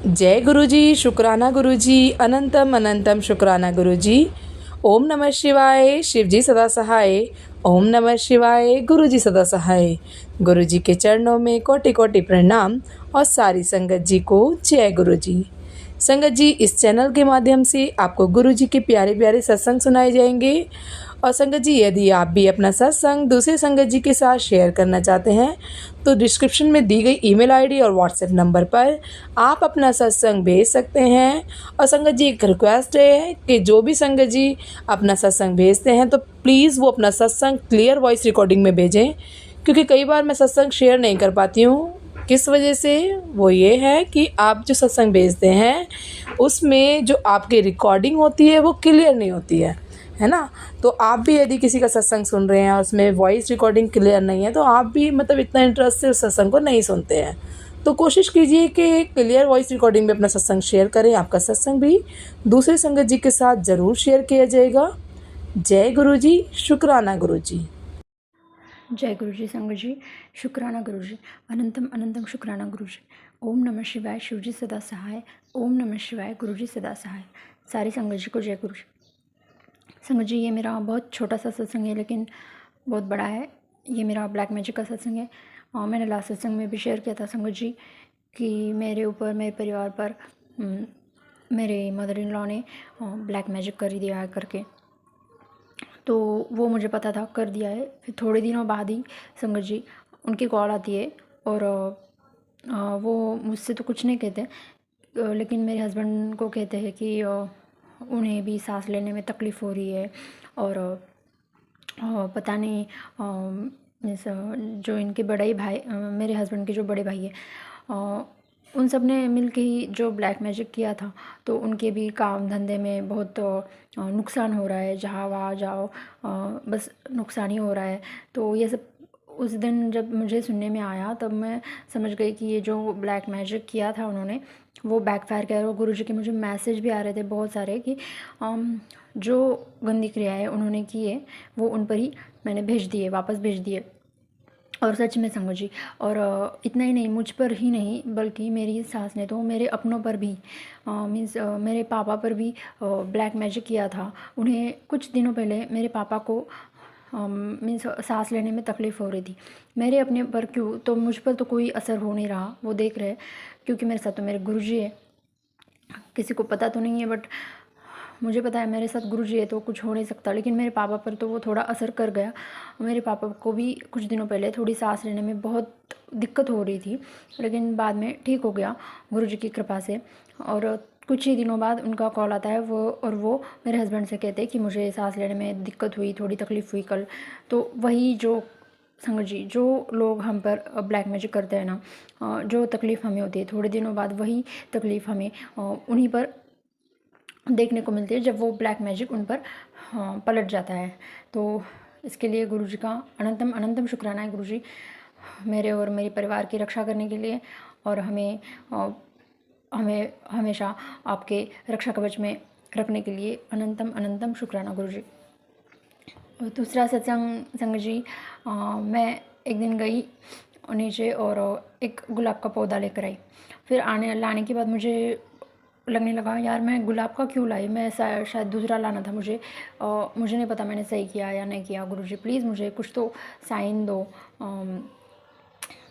जय गुरुजी, शुक्राना गुरुजी, अनंतम अनंतम शुक्राना गुरुजी। ओम नमः शिवाय, शिवजी सदा सहाय। ओम नमः शिवाय, गुरुजी सदा सहाय। गुरुजी के चरणों में कोटि कोटि प्रणाम और सारी संगत जी को जय गुरुजी। संगत जी, इस चैनल के माध्यम से आपको गुरुजी के प्यारे प्यारे सत्संग सुनाए जाएंगे। और संगत जी, यदि आप भी अपना सत्संग दूसरे संगत जी के साथ शेयर करना चाहते हैं तो डिस्क्रिप्शन में दी गई ईमेल आईडी और व्हाट्सएप नंबर पर आप अपना सत्संग भेज सकते हैं। और संगत जी, एक रिक्वेस्ट है कि जो भी संगत जी अपना सत्संग भेजते हैं तो प्लीज़ वो अपना सत्संग क्लियर वॉइस रिकॉर्डिंग में भेजें, क्योंकि कई बार मैं सत्संग शेयर नहीं कर पाती हूँ। किस वजह से? वो ये है कि आप जो सत्संग भेजते हैं उसमें जो आपकी रिकॉर्डिंग होती है वो क्लियर नहीं होती है ना। तो आप भी यदि किसी का सत्संग सुन रहे हैं और उसमें वॉइस रिकॉर्डिंग क्लियर नहीं है तो आप भी मतलब इतना इंटरेस्ट से उस सत्संग को नहीं सुनते हैं। तो कोशिश कीजिए कि क्लियर वॉइस रिकॉर्डिंग में अपना सत्संग शेयर करें। आपका सत्संग भी दूसरे संगत जी के साथ ज़रूर शेयर किया जाएगा। जय गुरु जी, शुक्राना गुरु जी। जय गुरुजी, संगत जी, शुक्राना गुरुजी, अनंतम अनंतम शुक्राना गुरुजी। ओम नमः शिवाय, शिवजी सदा सहाय। ओम नमः शिवाय, गुरुजी सदा सहाय। सारी संगत जी को जय गुरुजी। संगत जी, ये मेरा बहुत छोटा सा सत्संग है लेकिन बहुत बड़ा है। ये मेरा ब्लैक मैजिक का सत्संग है। मैंने लास्ट सत्संग में भी शेयर किया था संगत जी कि मेरे ऊपर, मेरे परिवार पर मेरे मदर इन लॉ ने ब्लैक मैजिक कर दिया है करके। तो वो मुझे पता था, कर दिया है। फिर थोड़े दिनों बाद ही संगत जी उनकी कॉल आती है और वो मुझसे तो कुछ नहीं कहते, लेकिन मेरे हस्बैंड को कहते हैं कि उन्हें भी सांस लेने में तकलीफ़ हो रही है और पता नहीं जो इनके बड़े भाई, मेरे हस्बैंड के जो बड़े भाई है, उन सब ने मिल के ही जो ब्लैक मैजिक किया था, तो उनके भी काम धंधे में बहुत नुकसान हो रहा है। जहाँ वहाँ जाओ बस नुकसान ही हो रहा है। तो ये सब उस दिन जब मुझे सुनने में आया तब मैं समझ गई कि ये जो ब्लैक मैजिक किया था उन्होंने वो बैकफायर किया। और गुरुजी के मुझे मैसेज भी आ रहे थे बहुत सारे कि जो गंदी क्रियाएं उन्होंने की है वो उन पर ही मैंने भेज दिए, वापस भेज दिए। और सच में संगत जी, और इतना ही नहीं, मुझ पर ही नहीं बल्कि मेरी सास ने तो मेरे अपनों पर भी, मीन्स मेरे पापा पर भी ब्लैक मैजिक किया था। उन्हें कुछ दिनों पहले मेरे पापा को मीन्स सांस लेने में तकलीफ़ हो रही थी। मेरे अपने पर क्यों, तो मुझ पर तो कोई असर हो नहीं रहा, वो देख रहे, क्योंकि मेरे साथ तो मेरे गुरुजी है। किसी को पता तो नहीं है बट मुझे पता है मेरे साथ गुरुजी है तो कुछ हो नहीं सकता। लेकिन मेरे पापा पर तो वो थोड़ा असर कर गया। मेरे पापा को भी कुछ दिनों पहले थोड़ी सांस लेने में बहुत दिक्कत हो रही थी, लेकिन बाद में ठीक हो गया गुरुजी की कृपा से। और कुछ ही दिनों बाद उनका कॉल आता है वो मेरे हस्बैंड से कहते हैं कि मुझे सांस लेने में दिक्कत हुई, थोड़ी तकलीफ़ हुई कल। तो वही जो संगत जी, जो लोग हम पर ब्लैक मैजिक करते हैं ना, जो तकलीफ़ हमें होती है थोड़े दिनों बाद वही तकलीफ़ हमें उन्हीं पर देखने को मिलती है जब वो ब्लैक मैजिक उन पर पलट जाता है। तो इसके लिए गुरुजी का अनंतम अनंतम शुक्राना है गुरुजी, मेरे और मेरे परिवार की रक्षा करने के लिए और हमें हमेशा आपके रक्षा कवच में रखने के लिए अनंतम अनंतम शुक्राना गुरुजी। और दूसरा सत्संग संगत जी, मैं एक दिन गई नीचे और एक गुलाब का पौधा लेकर आई। फिर लाने के बाद मुझे लगने लगा यार मैं गुलाब का क्यों लाई, मैं शायद दूसरा लाना था मुझे। मुझे नहीं पता मैंने सही किया या नहीं किया। गुरुजी प्लीज़ मुझे कुछ तो साइन दो।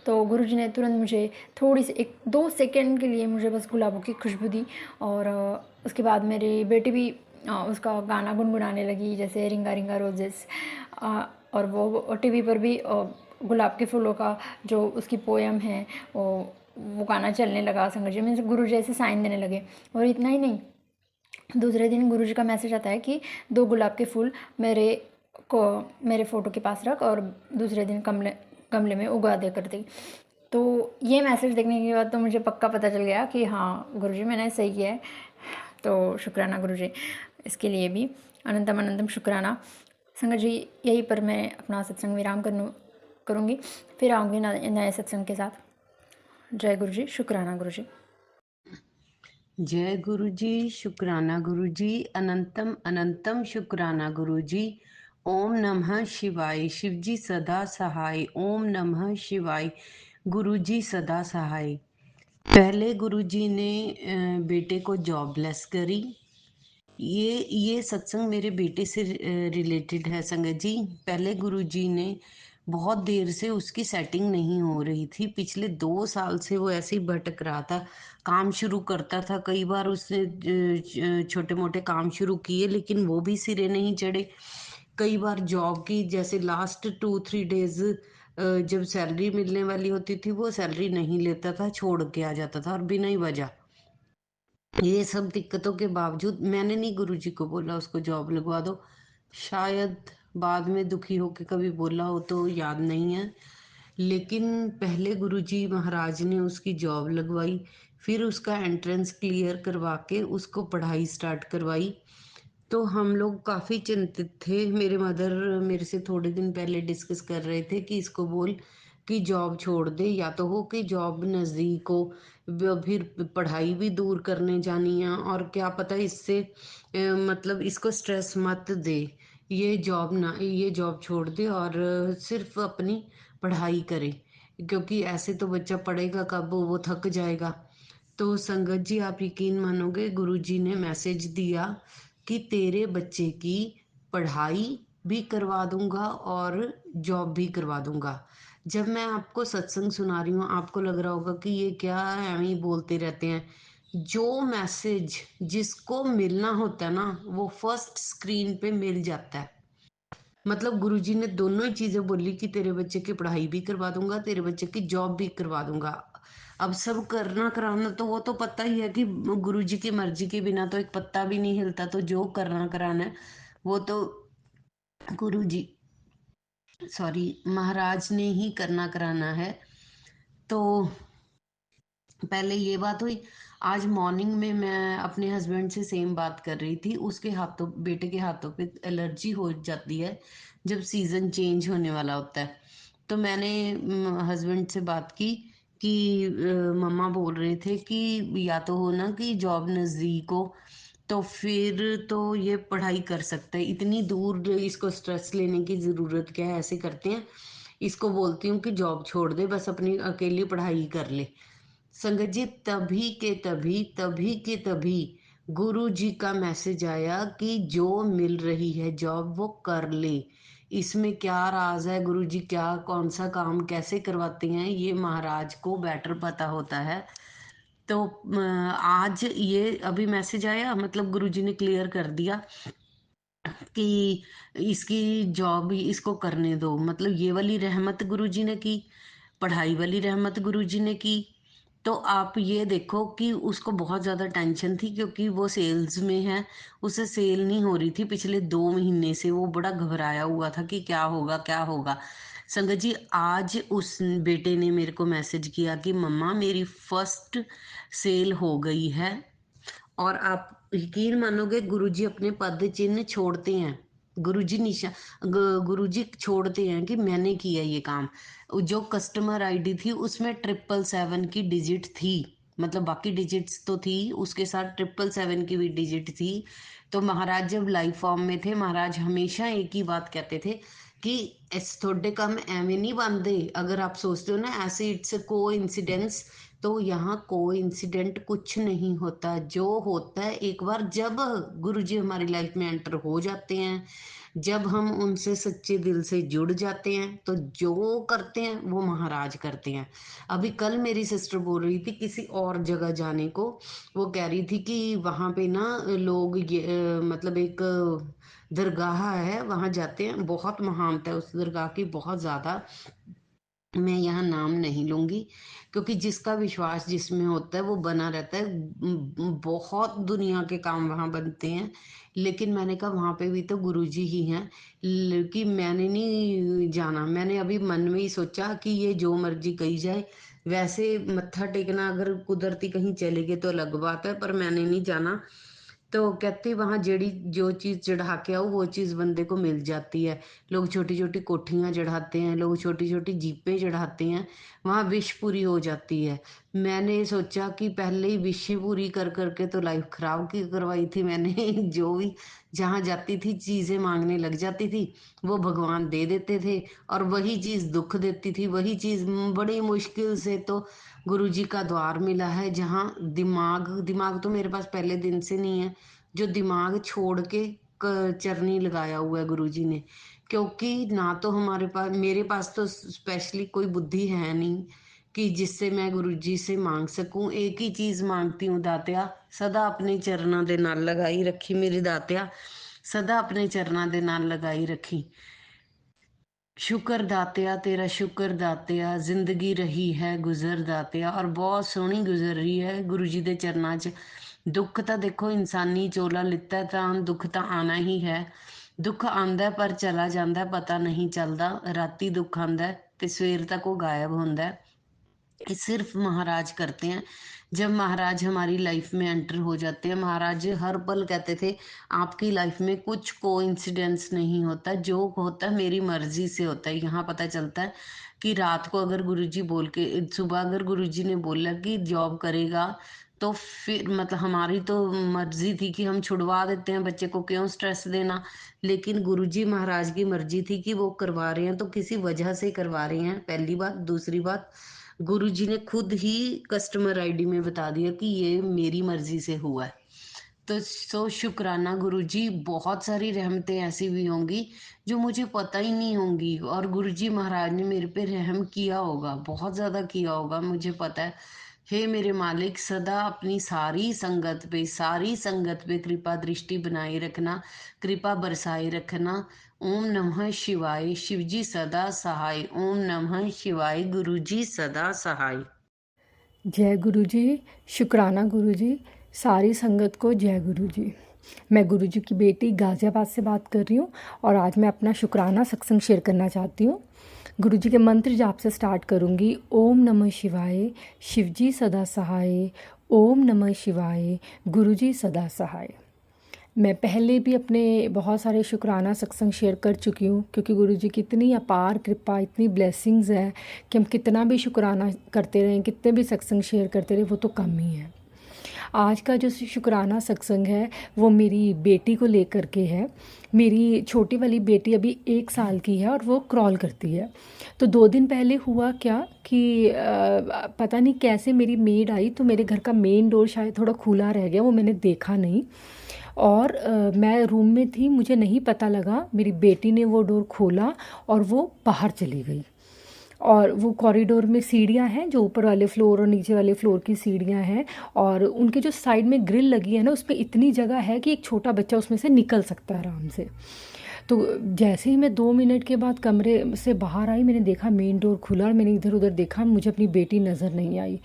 तो गुरुजी ने तुरंत मुझे थोड़ी सी 1-2 सेकेंड के लिए मुझे बस गुलाबों की खुशबू दी। और उसके बाद मेरी बेटी भी उसका गाना गुनगुनाने लगी, जैसे रिंगा रिंगा रोजेस। और वो टीवी पर भी गुलाब के फूलों का जो उसकी पोयम है वो गाना चलने लगा। संगत जी, मीन्स गुरु जी ऐसे साइन देने लगे। और इतना ही नहीं, दूसरे दिन गुरु जी का मैसेज आता है कि 2 गुलाब के फूल मेरे फ़ोटो के पास रख और दूसरे दिन गमले में उगा दे कर दी। तो ये मैसेज देखने के बाद तो मुझे पक्का पता चल गया कि हाँ गुरुजी मैंने सही किया है। तो शुक्राना गुरुजी, इसके लिए भी अनंतम अनंतम शुक्राना। संगत जी, यहीं पर मैं अपना सत्संग विराम करूँगी, फिर आऊँगी नए सत्संग के साथ। जय गुरुजी, शुक्राना गुरुजी। जय गुरुजी, शुक्राना गुरुजी, अनंतम अनंतम शुक्राना गुरुजी। ओम नमः शिवाय, शिवजी सदा सहाय। ओम नमः शिवाय, गुरुजी सदा सहाय। पहले गुरुजी ने बेटे को जॉबलेस करी। ये सत्संग मेरे बेटे से रिलेटेड है संगत जी। पहले गुरुजी ने बहुत देर से उसकी सेटिंग नहीं हो रही थी। पिछले 2 साल से वो ऐसे ही भटक रहा था। काम शुरू करता था, कई बार उसने छोटे मोटे काम शुरू किए लेकिन वो भी सिरे नहीं चढ़े। कई बार जॉब की जैसे लास्ट 2-3 डेज जब सैलरी मिलने वाली होती थी वो सैलरी नहीं लेता था, छोड़ के आ जाता था और बिना ही वजह। ये सब दिक्कतों के बावजूद मैंने नहीं गुरुजी को बोला उसको जॉब लगवा दो। शायद बाद में दुखी होके कभी बोला हो तो याद नहीं है। लेकिन पहले गुरुजी महाराज ने उसकी जॉब लगवाई, फिर उसका एंट्रेंस क्लियर करवा के उसको पढ़ाई स्टार्ट करवाई। तो हम लोग काफ़ी चिंतित थे। मेरे मदर मेरे से थोड़े दिन पहले डिस्कस कर रहे थे कि इसको बोल कि जॉब छोड़ दे, या तो हो कि जॉब नज़दीक हो, फिर पढ़ाई भी दूर करने जानी है और क्या पता इससे मतलब इसको स्ट्रेस मत दे। ये जॉब छोड़ दे और सिर्फ अपनी पढ़ाई करे, क्योंकि ऐसे तो बच्चा पढ़ेगा कब, वो थक जाएगा। तो संगत जी आप यकीन मानोगे गुरुजी ने मैसेज दिया कि तेरे बच्चे की पढ़ाई भी करवा दूंगा और जॉब भी करवा दूंगा। जब मैं आपको सत्संग सुना रही हूँ आपको लग रहा होगा कि ये क्या है, एवं ही बोलते रहते हैं। जो मैसेज जिसको मिलना होता है ना वो फर्स्ट स्क्रीन पे मिल जाता है। मतलब गुरुजी ने दोनों ही चीजें बोली कि तेरे बच्चे की पढ़ाई भी करवा दूंगा, तेरे बच्चे की जॉब भी करवा दूंगा। अब सब करना कराना तो वो तो पता ही है कि गुरुजी की मर्जी के बिना तो एक पत्ता भी नहीं हिलता। तो जो करना कराना है वो तो गुरुजी सॉरी महाराज ने ही करना कराना है। तो पहले ये बात हुई। आज मॉर्निंग में मैं अपने हस्बैंड से सेम बात कर रही थी। उसके हाथों बेटे के हाथों पे एलर्जी हो जाती है जब सीज़न चेंज होने वाला होता है। तो मैंने हस्बैंड से बात की कि मम्मा बोल रहे थे कि या तो हो ना कि जॉब नज़दीक हो तो फिर तो ये पढ़ाई कर सकता है, इतनी दूर इसको स्ट्रेस लेने की ज़रूरत क्या है। ऐसे करते हैं, इसको बोलती हूँ कि जॉब छोड़ दे, बस अपनी अकेली पढ़ाई कर ले। संगत जी तभी गुरु जी का मैसेज आया कि जो मिल रही है जॉब वो कर ले। इसमें क्या राज है, गुरु जी क्या कौन सा काम कैसे करवाते हैं ये महाराज को बेटर पता होता है। तो आज ये अभी मैसेज आया, मतलब गुरु जी ने क्लियर कर दिया कि इसकी जॉब इसको करने दो। मतलब ये वाली रहमत गुरुजी ने की, पढ़ाई वाली रहमत गुरुजी ने की। तो आप ये देखो कि उसको बहुत ज़्यादा टेंशन थी क्योंकि वो सेल्स में है, उसे सेल नहीं हो रही थी पिछले 2 महीने से। वो बड़ा घबराया हुआ था कि क्या होगा क्या होगा। संगत जी आज उस बेटे ने मेरे को मैसेज किया कि मम्मा मेरी फर्स्ट सेल हो गई है। और आप यकीन मानोगे गुरुजी अपने पद चिन्ह छोड़ते हैं। गुरुजी गुरुजी छोड़ते हैं कि मैंने किया ये काम। जो कस्टमर आईडी थी उसमें 777 की डिजिट थी, मतलब बाकी डिजिट्स तो थी उसके साथ 777 की भी डिजिट थी। तो महाराज जब लाइव फॉर्म में थे महाराज हमेशा एक ही बात कहते थे कि इस थोड़े काम एवं नहीं बनते। अगर आप सोचते हो ना ऐसे इट्स को इंसिडेंस, तो यहाँ कोई इंसिडेंट कुछ नहीं होता। जो होता है एक बार जब गुरुजी हमारी लाइफ में एंटर हो जाते हैं, जब हम उनसे सच्चे दिल से जुड़ जाते हैं तो जो करते हैं वो महाराज करते हैं। अभी कल मेरी सिस्टर बोल रही थी किसी और जगह जाने को। वो कह रही थी कि वहाँ पे ना लोग मतलब एक दरगाह है वहाँ जाते हैं, बहुत महानता है उस दरगाह की बहुत ज़्यादा। मैं यहाँ नाम नहीं लूंगी क्योंकि जिसका विश्वास जिसमें होता है वो बना रहता है। बहुत दुनिया के काम वहाँ बनते हैं, लेकिन मैंने कहा वहाँ पे भी तो गुरुजी ही हैं। कि मैंने नहीं जाना, मैंने अभी मन में ही सोचा कि ये जो मर्जी कही जाए। वैसे मत्था टेकना अगर कुदरती कहीं चले गए तो अलग बात है, पर मैंने नहीं जाना। तो कहती वहां जेड़ी जो चीज चढ़ा के आओ वो चीज बंदे को मिल जाती है। लोग छोटी छोटी कोठियां चढ़ाते हैं, लोग छोटी छोटी जीपें चढ़ाते हैं, वहां विश पूरी हो जाती है। मैंने सोचा कि पहले ही विश ही पूरी कर करके तो लाइफ खराब की करवाई थी मैंने। जो भी जहां जाती थी चीजें मांगने लग जाती थी, वो भगवान दे देते थे। और वही चीज दुख देती थी, वही चीज बड़ी मुश्किल से तो गुरुजी का द्वार मिला है जहाँ दिमाग तो मेरे पास पहले दिन से नहीं है, जो दिमाग छोड़ के चरनी लगाया हुआ है गुरुजी ने। क्योंकि ना तो मेरे पास तो स्पेशली कोई बुद्धि है नहीं कि जिससे मैं गुरुजी से मांग सकूं। एक ही चीज मांगती हूँ, दात्या सदा अपने चरणों दे नाल लगाई रखी मेरी दात्या, सदा अपने चरणों दे नाल लगाई रखी। शुक्र दातिया तेरा, शुक्र दातिया, जिंदगी रही है गुजर दातिया, और बहुत सोहनी गुजर रही है गुरु जी दे चरनां च। दुख ਤਾਂ देखो इंसानी चोला लिता है ਤਾਂ दुख ਤਾਂ आना ही है। दुख आंदा पर चला जाता है, पता नहीं चलता। राती दुख आंदा है ते सवेर तक वो गायब होंदा है। ये सिर्फ महाराज करते हैं। जब महाराज हमारी लाइफ में एंटर हो जाते हैं, महाराज हर पल कहते थे आपकी लाइफ में कुछ कोइंसिडेंस नहीं होता, जो होता है मेरी मर्जी से होता है। यहाँ पता चलता है कि रात को अगर गुरुजी बोल के, सुबह अगर गुरुजी ने बोला कि जॉब करेगा, तो फिर मतलब हमारी तो मर्जी थी कि हम छुड़वा देते हैं बच्चे को, क्यों स्ट्रेस देना। लेकिन गुरुजी महाराज की मर्जी थी कि वो करवा रहे हैं तो किसी वजह से करवा रहे हैं, पहली बात। दूसरी बात, गुरुजी ने खुद ही कस्टमर आईडी में बता दिया कि ये मेरी मर्जी से हुआ है। तो शुक्राना गुरुजी। बहुत सारी रहमतें ऐसी भी होंगी जो मुझे पता ही नहीं होंगी, और गुरुजी महाराज ने मेरे पे रहम किया होगा, बहुत ज्यादा किया होगा, मुझे पता है। हे मेरे मालिक, सदा अपनी सारी संगत पे कृपा दृष्टि बनाए रखना, कृपा बरसाए रखना। ओम नमः शिवाय, शिवजी सदा सहाय। ओम नमः शिवाय, गुरुजी सदा सहाय। जय गुरु जी। शुक्राना गुरु जी। सारी संगत को जय गुरु जी। मैं गुरु जी की बेटी गाज़ियाबाद से बात कर रही हूँ और आज मैं अपना शुक्राना सत्संग शेयर करना चाहती हूँ। गुरु जी के मंत्र जाप से स्टार्ट करूँगी। ओम नमः शिवाय, शिवजी सदा सहाय। ओम नमः शिवाय, गुरु जी सदा सहाय। मैं पहले भी अपने बहुत सारे शुक्राना सत्संग शेयर कर चुकी हूँ, क्योंकि गुरु जी की इतनी अपार कृपा, इतनी ब्लेसिंग्स है कि हम कितना भी शुक्राना करते रहें, कितने भी सत्संग शेयर करते रहें, वो तो कम ही है। आज का जो शुक्राना सत्संग है वो मेरी बेटी को लेकर के है। मेरी छोटी वाली बेटी अभी 1 साल की है और वो क्रॉल करती है। तो 2 दिन पहले हुआ क्या कि पता नहीं कैसे मेरी मेड आई, तो मेरे घर का मेन डोर शायद थोड़ा खुला रह गया, वो मैंने देखा नहीं। और मैं रूम में थी, मुझे नहीं पता लगा, मेरी बेटी ने वो डोर खोला और वो बाहर चली गई। और वो कॉरिडोर में सीढ़ियाँ हैं, जो ऊपर वाले फ्लोर और नीचे वाले फ्लोर की सीढ़ियाँ हैं, और उनके जो साइड में ग्रिल लगी है ना, उस पर इतनी जगह है कि एक छोटा बच्चा उसमें से निकल सकता है आराम से। तो जैसे ही मैं 2 मिनट के बाद कमरे से बाहर आई, मैंने देखा मेन डोर खुला और मैंने इधर उधर देखा, मुझे अपनी बेटी नज़र नहीं आई।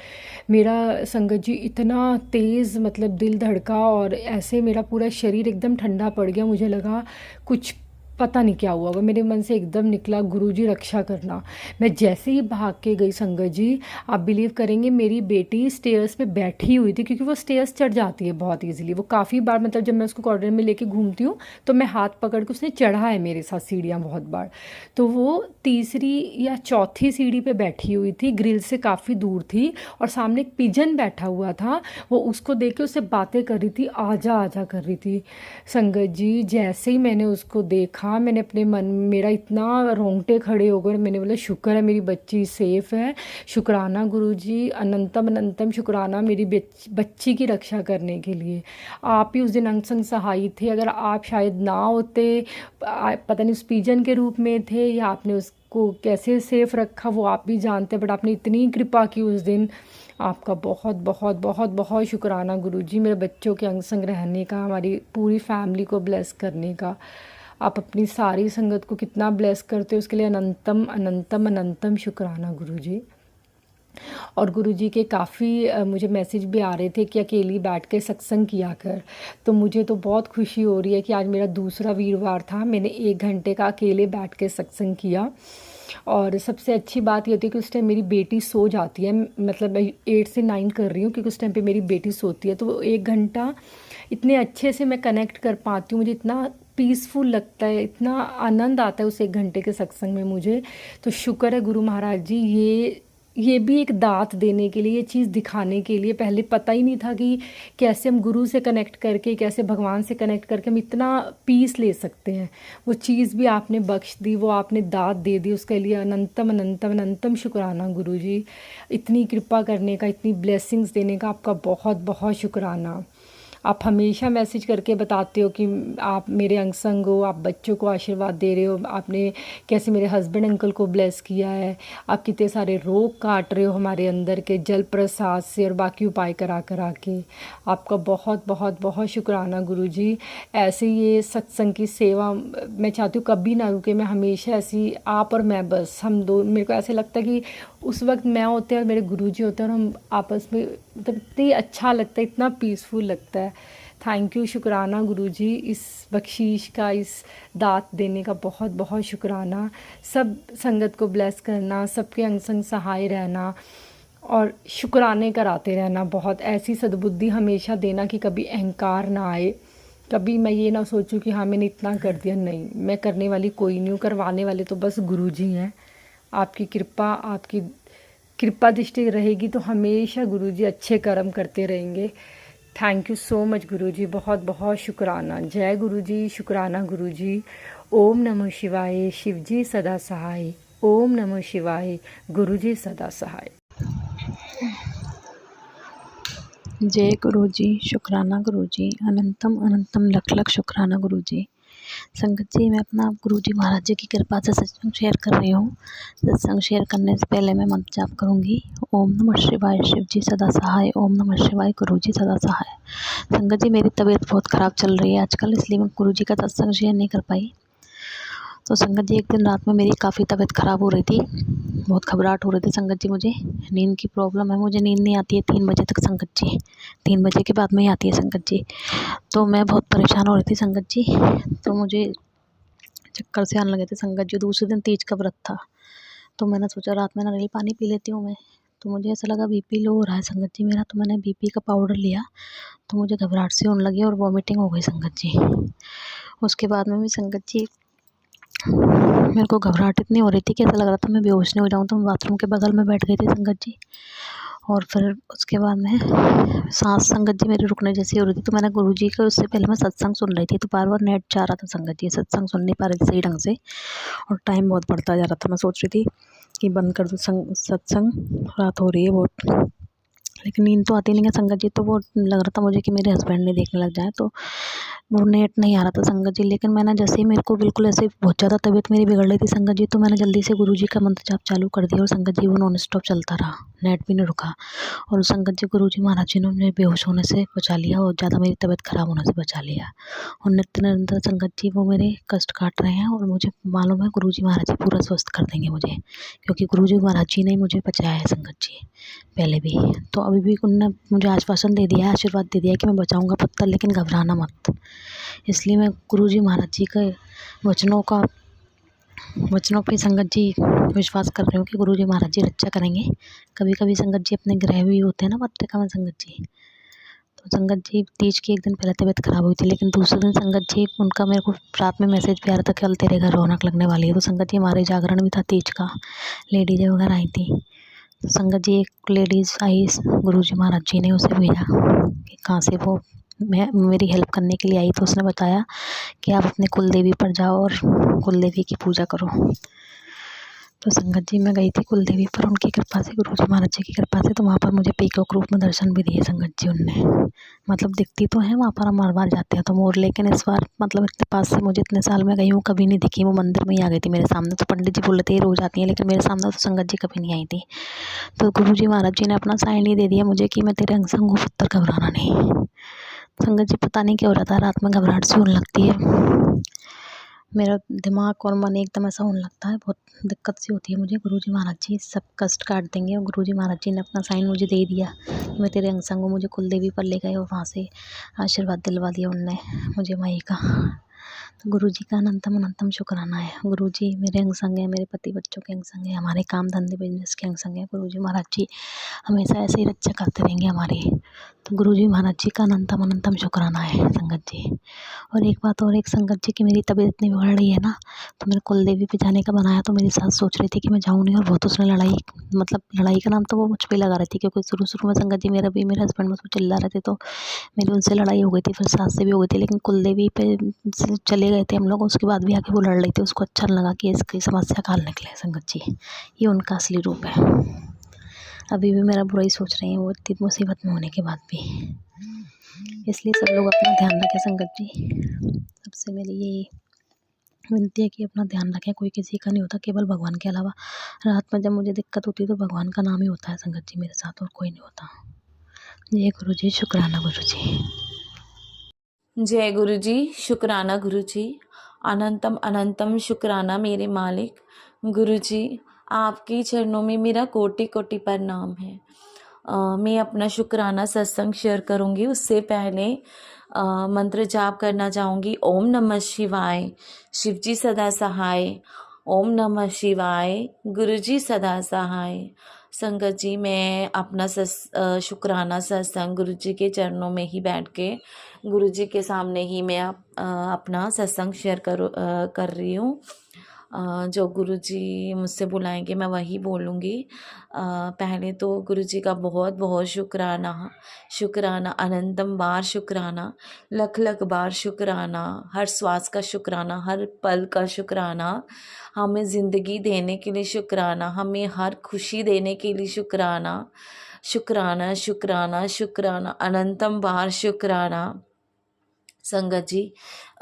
मेरा संगत जी इतना तेज़ मतलब दिल धड़का और ऐसे मेरा पूरा शरीर एकदम ठंडा पड़ गया। मुझे लगा कुछ पता नहीं क्या हुआ होगा, मेरे मन से एकदम निकला गुरुजी रक्षा करना। मैं जैसे ही भाग के गई संगत जी, आप बिलीव करेंगे मेरी बेटी स्टेयर्स पे बैठी हुई थी, क्योंकि वो स्टेयर्स चढ़ जाती है बहुत इजीली। वो काफ़ी बार मतलब जब मैं उसको कॉर्नर में लेके घूमती हूँ तो मैं हाथ पकड़ के, उसने चढ़ा है मेरे साथ सीढ़ियाँ बहुत बार। तो वो तीसरी या चौथी सीढ़ी पे बैठी हुई थी, ग्रिल से काफ़ी दूर थी, और सामने एक पिजन बैठा हुआ था। वो उसको देख के उससे बातें कर रही थी, आजा आजा कर रही थी। संगत जी जैसे ही मैंने उसको देखा, मैंने अपने मन, मेरा इतना रोंगटे खड़े हो गए। मैंने बोला शुक्र है मेरी बच्ची सेफ़ है। शुक्राना गुरुजी, अनंतम अनंतम शुक्राना मेरी बच्ची की रक्षा करने के लिए। आप ही उस दिन अंग सहाय थे। अगर आप शायद ना होते, पता नहीं उस पिजन के रूप में थे या आपने उसको कैसे सेफ रखा, वो आप भी जानते, बट आपने इतनी कृपा की उस दिन। आपका बहुत बहुत बहुत बहुत शुक्राना गुरुजी, मेरे बच्चों के अंग संग रहने का, हमारी पूरी फैमिली को ब्लेस करने का। आप अपनी सारी संगत को कितना ब्लेस करते हो, उसके लिए अनंतम अनंतम अनंतम शुक्राना गुरुजी। और गुरुजी के काफ़ी मुझे मैसेज भी आ रहे थे कि अकेली बैठ के सत्संग किया कर। तो मुझे तो बहुत खुशी हो रही है कि आज मेरा दूसरा वीरवार था, मैंने 1 घंटे का अकेले बैठ के सत्संग किया। और सबसे अच्छी बात ये होती है कि उस टाइम मेरी बेटी सो जाती है, मतलब मैं 8 से 9 कर रही हूँ, क्योंकि उस टाइम पे मेरी बेटी सोती है। तो वो 1 घंटा इतने अच्छे से मैं कनेक्ट कर पाती हूँ, मुझे इतना पीसफुल लगता है, इतना आनंद आता है उस 1 घंटे के सत्संग में मुझे। तो शुक्र है गुरु महाराज जी, ये भी एक दात देने के लिए, ये चीज़ दिखाने के लिए। पहले पता ही नहीं था कि कैसे हम गुरु से कनेक्ट करके, कैसे भगवान से कनेक्ट करके हम इतना पीस ले सकते हैं। वो चीज़ भी आपने बख्श दी, वो आपने दात दे दी, उसके लिए अनंतम अनंतम अनंतम शुक्राना गुरुजी। इतनी कृपा करने का, इतनी ब्लेसिंग्स देने का आपका बहुत बहुत शुक्राना। आप हमेशा मैसेज करके बताते हो कि आप मेरे अंग संग हो, आप बच्चों को आशीर्वाद दे रहे हो, आपने कैसे मेरे हस्बैंड अंकल को ब्लेस किया है, आप कितने सारे रोग काट रहे हो हमारे अंदर के जल प्रसाद से और बाकी उपाय करा करा के। आपका बहुत बहुत बहुत शुक्राना गुरुजी। ऐसे ये सत्संग की सेवा मैं चाहती हूँ कभी ना रुके, मैं हमेशा ऐसी, आप और मैं, बस हम दो, मेरे को ऐसे लगता है कि उस वक्त मैं होते हैं और मेरे गुरुजी होते हैं और हम आपस में, मतलब इतनी अच्छा लगता है, इतना पीसफुल लगता है। थैंक यू, शुक्राना गुरुजी, इस बख्शीश का, इस दात देने का बहुत बहुत शुक्राना। सब संगत को ब्लेस करना, सबके अंग संग सहाय रहना और शुक्राने कराते रहना। बहुत ऐसी सद्बुद्धि हमेशा देना कि कभी अहंकार ना आए, कभी मैं ये ना सोचूं कि हाँ मैंने इतना कर दिया। नहीं, मैं करने वाली कोई नहीं हूँ, करवाने वाले तो बस गुरुजी हैं। आपकी कृपा दृष्टि रहेगी तो हमेशा गुरुजी अच्छे कर्म करते रहेंगे। थैंक यू सो मच गुरुजी, बहुत बहुत शुक्राना। जय गुरुजी, शुक्राना गुरुजी। ओम नमः शिवाय, शिवजी सदा सहाय। ओम नमः शिवाय, गुरुजी सदा सहाय। जय गुरुजी, शुक्राना गुरुजी, अनंतम अनंतम लख लख शुक्राना गुरुजी। संगत जी, मैं अपना गुरुजी महाराज जी की कृपा से सत्संग शेयर कर रही हूँ। सत्संग शेयर करने से पहले मैं मंत्र जाप करूँगी। ओम नमः शिवाय, शिव जी सदा सहाय। ओम नमः शिवाय, गुरुजी सदा सहाय। संगत जी, मेरी तबीयत बहुत ख़राब चल रही है आजकल, इसलिए मैं गुरुजी का सत्संग शेयर नहीं कर पाई। तो संगत जी, एक दिन रात में मेरी काफ़ी तबीयत ख़राब हो रही थी, बहुत घबराहट हो रही थी संगत जी। मुझे नींद की प्रॉब्लम है, मुझे नींद नहीं आती है 3 बजे तक संगत जी, 3 बजे के बाद में ही आती है संगत जी। तो मैं बहुत परेशान हो रही थी संगत जी, तो मुझे चक्कर से आने लगे थे संगत जी। दूसरे दिन तीज का व्रत था, तो मैंने सोचा रात में नारियल पानी पी लेती हूँ मैं। तो मुझे ऐसा लगा बीपी लो हो रहा है संगत जी मेरा, तो मैंने बीपी का पाउडर लिया, तो मुझे घबराहट सी होने लगी और वॉमिटिंग हो गई संगत जी। उसके बाद में भी संगत जी मेरे को घबराहट इतनी हो रही थी कि ऐसा लग रहा था मैं बेहोश नहीं हो जाऊँ, तो मैं बाथरूम के बगल में बैठ गई थी संगत जी। और फिर उसके बाद में सांस संगत जी मेरी रुकने जैसी हो रही थी, तो मैंने गुरुजी का, उससे पहले मैं सत्संग सुन रही थी, तो बार बार नेट जा रहा था संगत जी, सत्संग सुन नहीं पा रही थी सही ढंग से, और टाइम बहुत बढ़ता जा रहा था। मैं सोच रही थी कि बंद कर दूँ सत्संग, रात हो रही है बहुत, लेकिन नींद तो आती नहीं है संगत जी। तो वो लग रहा था मुझे कि मेरे हस्बैंड नहीं देखने लग जाए, तो वो नेट नहीं आ रहा था संगत जी। लेकिन मैंने जैसे ही, मेरे को बिल्कुल ऐसे बहुत ज़्यादा तबीयत मेरी बिगड़ रही थी संगत जी, तो मैंने जल्दी से गुरुजी का मंत्र जाप चालू कर दिया और संगत जी वो नॉन स्टॉप चलता रहा, नेट भी नहीं रुका। और संगत जी, गुरुजी महाराज जी ने मुझे बेहोश होने से बचा लिया और ज़्यादा मेरी तबीयत ख़राब होने से बचा लिया। और नित्य निरंतर संगत जी वो मेरे कष्ट काट रहे हैं, और मुझे मालूम है गुरुजी महाराज जी पूरा स्वस्थ कर देंगे मुझे, क्योंकि गुरुजी महाराज जी ने मुझे बचाया है संगत जी पहले भी। तो अभी भी उन्होंने मुझे आश्वासन दे दिया है, आशीर्वाद दे दिया है कि मैं बचाऊंगा पत्थर, लेकिन घबराना मत। इसलिए मैं गुरुजी महाराज जी के वचनों पे संगत जी विश्वास कर रही हूँ कि गुरुजी महाराज जी रक्षा करेंगे। कभी कभी संगत जी अपने ग्रह भी होते हैं ना पत्रिका में संगत जी, तो संगत जी तीज के एक दिन पहले तबीयत ख़राब हुई थी, लेकिन दूसरे दिन संगत जी उनका मेरे को रात में मैसेज भी आ रहा था, कल तेरे घर रौनक लगने वाली है। तो संगत जी हमारे जागरण भी था तीज का, लेडीज़ें वगैरह आई थी। तो संगत जी एक लेडीज़ आई, गुरुजी महाराज जी ने उसे भेजा कि कहाँ से, वो मेरी हेल्प करने के लिए आई। तो उसने बताया कि आप अपने कुल देवी पर जाओ और कुल देवी की पूजा करो। तो संगत जी मैं गई थी कुल देवी पर, उनकी कृपा से, गुरुजी महाराज जी की कृपा से। तो वहाँ पर मुझे पीकॉक रूप में दर्शन भी दिए संगत जी उनने, मतलब दिखती तो है वहाँ पर, हम हर बार जाते हैं तो मोर, लेकिन इस बार मतलब इतने पास से मुझे, इतने साल में गई हूँ कभी नहीं दिखी, वो मंदिर में ही आ गई थी मेरे सामने। तो पंडित जी बोल रहे थे रोज़ आती हैं, लेकिन मेरे सामने तो संगत जी कभी नहीं आई थी। तो गुरुजी महाराज जी ने अपना साइन ही दे दिया मुझे कि मैं तेरे अंग संग हूँ, पुत्र घबराना नहीं। संगत जी पता नहीं क्या हो रहा था, रात में घबराहट सी होने लगती है, मेरा दिमाग और मन एकदम ऐसा होने लगता है, बहुत दिक्कत सी होती है मुझे। गुरुजी महाराज जी सब कष्ट काट देंगे, और गुरुजी महाराज जी ने अपना साइन मुझे दे दिया कि मैं तेरे अंग संग हूँ। मुझे कुल देवी पर ले गए और वहाँ से आशीर्वाद दिलवा दिया उनने मुझे माई का। तो गुरुजी का अनंतम अनंतम शुक्राना है। गुरुजी मेरे अंग संग है, मेरे पति बच्चों के अंग संग है, हमारे काम धंधे बिजनेस के अंग संग है। गुरुजी महाराज जी हमेशा ऐसे ही रक्षा करते रहेंगे हमारी। तो गुरुजी महाराज जी का अनंतम अनंतम शुक्राना है संगत जी। और एक बात और, एक संगत जी की मेरी तबीयत इतनी बिगड़ रही है ना, तो मेरे कुल देवी पे जाने का बनाया, तो मेरी सास सोच रही थी कि मैं जाऊँ नहीं, और बहुत उसने लड़ाई, मतलब लड़ाई का नाम तो वो मुझ पे लगा रही थी, क्योंकि शुरू में संगत जी मेरे हस्बैंड मुझ पर चिल्ला रहे थे, तो मेरी उनसे लड़ाई हो गई थी, फिर सास से भी हो गई थी। लेकिन कुल देवी पे चले गए थे हम लोग, उसके बाद भी आके वो लड़ रही थी। उसको अच्छा लगा कि इसकी समस्या का हल निकले संगत जी। ये उनका असली रूप है। अभी भी मेरा बुरा ही सोच रही हैं वो, इतनी मुसीबत में होने के बाद भी। इसलिए सब लोग अपना ध्यान रखें संगत जी। सबसे मेरी यही विनती है कि अपना ध्यान रखें। कोई किसी का नहीं होता, केवल भगवान के अलावा। रात में जब मुझे दिक्कत होती है तो भगवान का नाम ही होता है संगत जी मेरे साथ, और कोई नहीं होता। जय गुरु जी, शुक्राना गुरु जी। जय गुरु जी, शुक्राना गुरु जी। अनंतम अनंतम शुक्राना मेरे मालिक। गुरु जी, आपके चरणों में मेरा कोटि कोटि प्रणाम है। मैं अपना शुक्राना सत्संग शेयर करूँगी, उससे पहले मंत्र जाप करना चाहूँगी। ओम नमः शिवाय, शिव जी सदा सहाय। ओम नमः शिवाय, गुरु जी सदा सहाय। संगत जी, मैं अपना शुक्राना सत्संग गुरु जी के चरणों में ही बैठ के, गुरु जी के सामने ही मैं अपना सत्संग शेयर कर रही हूँ। जो गुरु जी मुझसे बुलाएंगे मैं वही बोलूँगी। पहले तो गुरु जी का बहुत बहुत शुक्राना, शुक्राना, अनंतम बार शुक्राना, लख लख बार शुक्राना, हर श्वास का शुक्राना, हर पल का शुक्राना, हमें ज़िंदगी देने के लिए शुक्राना, हमें हर खुशी देने के लिए शुक्राना, शुक्राना शुक्राना शुक्राना, अनंतम बार शुक्राना। संगत जी,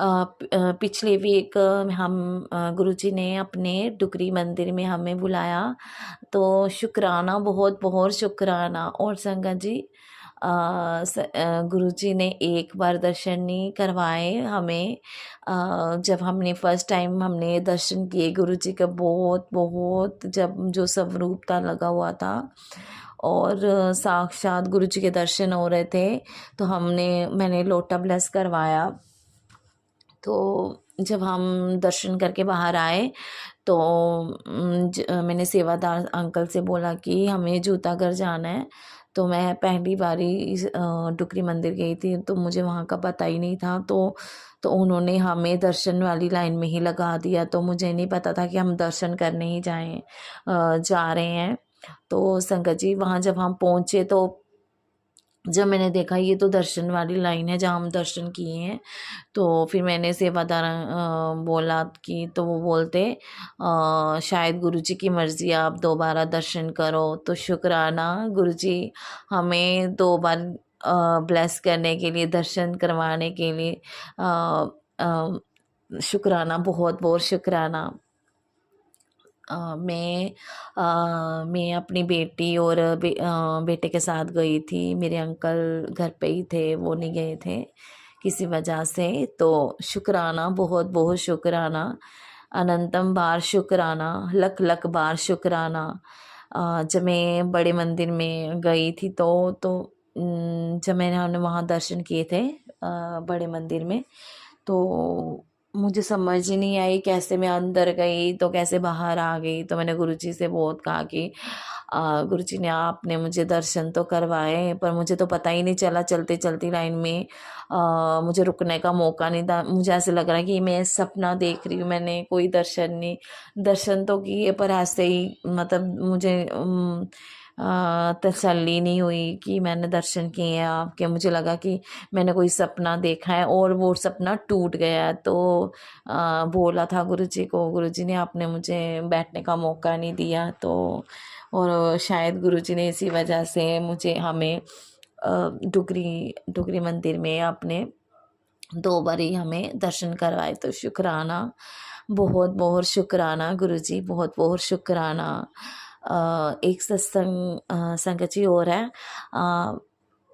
पिछले वीक हम गुरुजी ने अपने डुगरी मंदिर में हमें बुलाया, तो शुक्राना, बहुत बहुत शुक्राना। और संगत जी, गुरुजी ने एक बार दर्शन नहीं करवाए हमें। जब हमने फर्स्ट टाइम हमने दर्शन किए गुरुजी का, बहुत बहुत जब जो स्वरूपता लगा हुआ था और साक्षात गुरुजी के दर्शन हो रहे थे, तो मैंने लोटा ब्लेस करवाया। तो जब हम दर्शन करके बाहर आए तो मैंने सेवादार अंकल से बोला कि हमें जूताघर जाना है। तो मैं पहली बारी डुकरी मंदिर गई थी, तो मुझे वहाँ का पता ही नहीं था। तो उन्होंने हमें दर्शन वाली लाइन में ही लगा दिया, तो मुझे नहीं पता था कि हम दर्शन करने ही जा रहे हैं। तो संगत जी, वहाँ जब हम पहुँचे तो जब मैंने देखा ये तो दर्शन वाली लाइन है जहाँ हम दर्शन किए हैं, तो फिर मैंने सेवादार बोला कि, तो वो बोलते शायद गुरुजी की मर्ज़ी आप दोबारा दर्शन करो। तो शुक्राना गुरुजी हमें 2 बार ब्लेस करने के लिए, दर्शन करवाने के लिए शुक्राना, बहुत बहुत शुक्राना। मैं अपनी बेटी और बेटे के साथ गई थी। मेरे अंकल घर पे ही थे, वो नहीं गए थे किसी वजह से। तो शुक्राना, बहुत बहुत शुक्राना, अनंतम बार शुक्राना, लख लख बार शुक्राना। जब मैं बड़े मंदिर में गई थी तो जब मैंने वहाँ दर्शन किए थे बड़े मंदिर में, तो मुझे समझ ही नहीं आई कैसे मैं अंदर गई तो कैसे बाहर आ गई। तो मैंने गुरुजी से बहुत कहा कि गुरुजी ने आपने मुझे दर्शन तो करवाए, पर मुझे तो पता ही नहीं चला, चलते चलती लाइन में मुझे रुकने का मौका नहीं था। मुझे ऐसे लग रहा है कि मैं सपना देख रही हूँ, मैंने कोई दर्शन तो किए, पर ऐसे ही मतलब मुझे तसल्ली नहीं हुई कि मैंने दर्शन किए हैं आपके। मुझे लगा कि मैंने कोई सपना देखा है और वो सपना टूट गया। तो बोला था गुरुजी को, गुरुजी ने आपने मुझे बैठने का मौका नहीं दिया। तो और शायद गुरुजी ने इसी वजह से हमें डुगरी मंदिर में आपने 2 बार ही हमें दर्शन करवाए। तो शुक्राना, बहुत बहुत शुक्राना गुरुजी, बहुत बहुत शुक्राना। एक सत्संग संगत जी और है।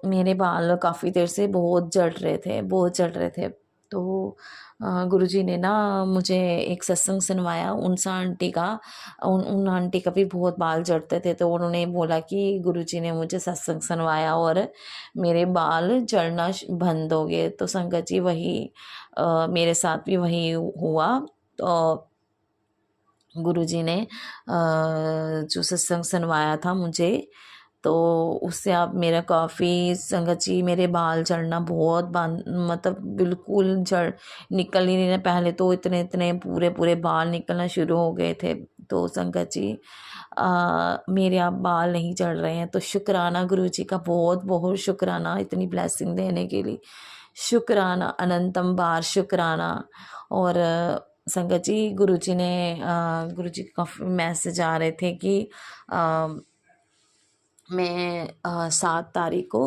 मेरे बाल काफ़ी देर से बहुत जल रहे थे। तो गुरुजी ने ना मुझे एक सत्संग सुनवाया उनसा आंटी का। उन आंटी का भी बहुत बाल झड़ते थे, तो उन्होंने बोला कि गुरुजी ने मुझे सत्संग सुनवाया और मेरे बाल झड़ना बंद हो गए। तो संगत जी वही मेरे साथ भी वही हुआ। तो गुरुजी ने जो सत्संग सुनवाया था मुझे, तो उससे अब मेरा काफ़ी संगत जी मेरे बाल झड़ना बहुत बंद, मतलब बिल्कुल झड़ निकल ही नहीं रहे। पहले तो इतने इतने पूरे पूरे बाल निकलना शुरू हो गए थे। तो संगत जी मेरे अब बाल नहीं झड़ रहे हैं। तो शुक्राना गुरुजी का, बहुत बहुत शुक्राना इतनी ब्लेसिंग देने के लिए। शुक्राना, अनंतम बार शुक्राना। और संगत जी गुरुजी का मैसेज आ रहे थे कि मैं 7 तारीख को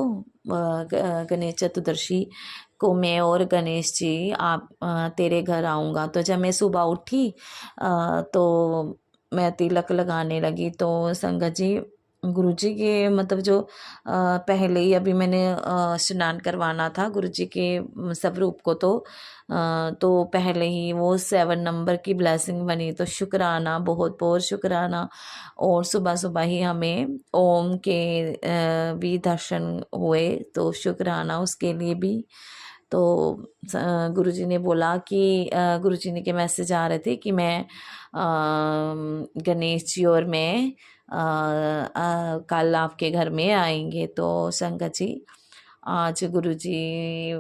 गणेश चतुर्दशी को मैं और गणेश जी आप तेरे घर आऊँगा। तो जब मैं सुबह उठी तो मैं तिलक लगाने लगी। तो संगत जी गुरुजी के मतलब जो पहले ही अभी मैंने स्नान करवाना था गुरुजी के स्वरूप को, तो पहले ही वो 7 नंबर की ब्लेसिंग बनी। तो शुक्राना, बहुत बहुत शुक्राना। और सुबह सुबह ही हमें ओम के भी दर्शन हुए, तो शुक्राना उसके लिए भी। तो गुरुजी ने बोला कि गुरुजी ने के मैसेज आ रहे थे कि मैं गणेश जी और मैं कल आपके घर में आएंगे। तो संगत जी आज गुरुजी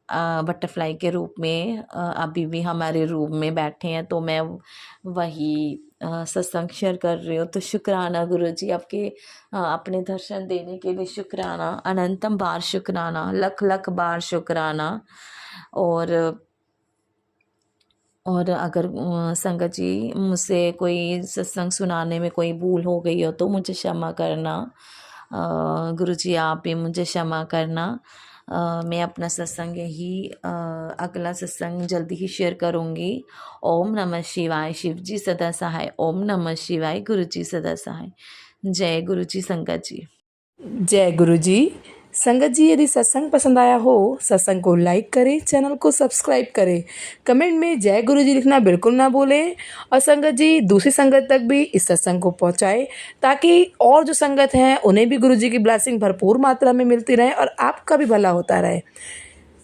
बटरफ्लाई के रूप में अभी भी हमारे रूम में बैठे हैं। तो मैं वही सत्संग शेयर कर रही हूँ। तो शुक्राना गुरुजी आपके अपने दर्शन देने के लिए शुक्राना, अनंतम बार शुक्राना, लख लख बार शुक्राना। और अगर संगत जी मुझसे कोई सत्संग सुनाने में कोई भूल हो गई हो तो मुझे क्षमा करना। गुरुजी आप भी मुझे क्षमा करना। मैं अपना सत्संग यही अगला सत्संग जल्दी ही शेयर करूँगी। ओम नमः शिवाय, शिव जी सदा सहाय। ओम नमः शिवाय, गुरु जी सदा सहाय। जय गुरु जी संगत जी। जय गुरु जी। संगत जी यदि सत्संग पसंद आया हो, सत्संग को लाइक करें, चैनल को सब्सक्राइब करें, कमेंट में जय गुरु जी लिखना बिल्कुल ना भूलें। और संगत जी दूसरी संगत तक भी इस सत्संग को पहुंचाएं, ताकि और जो संगत हैं उन्हें भी गुरु जी की ब्लेसिंग भरपूर मात्रा में मिलती रहे और आपका भी भला होता रहे।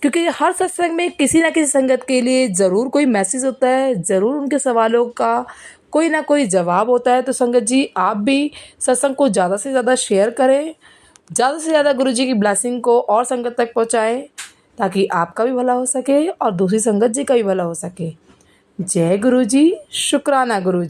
क्योंकि हर सत्संग में किसी न किसी संगत के लिए ज़रूर कोई मैसेज होता है, ज़रूर उनके सवालों का कोई ना कोई जवाब होता है। तो संगत जी आप भी सत्संग को ज़्यादा से ज़्यादा शेयर करें, ज़्यादा से ज़्यादा गुरु जी की ब्लेसिंग को और संगत तक पहुँचाएं, ताकि आपका भी भला हो सके और दूसरी संगत जी का भी भला हो सके। जय गुरु जी, शुक्राना गुरु जी।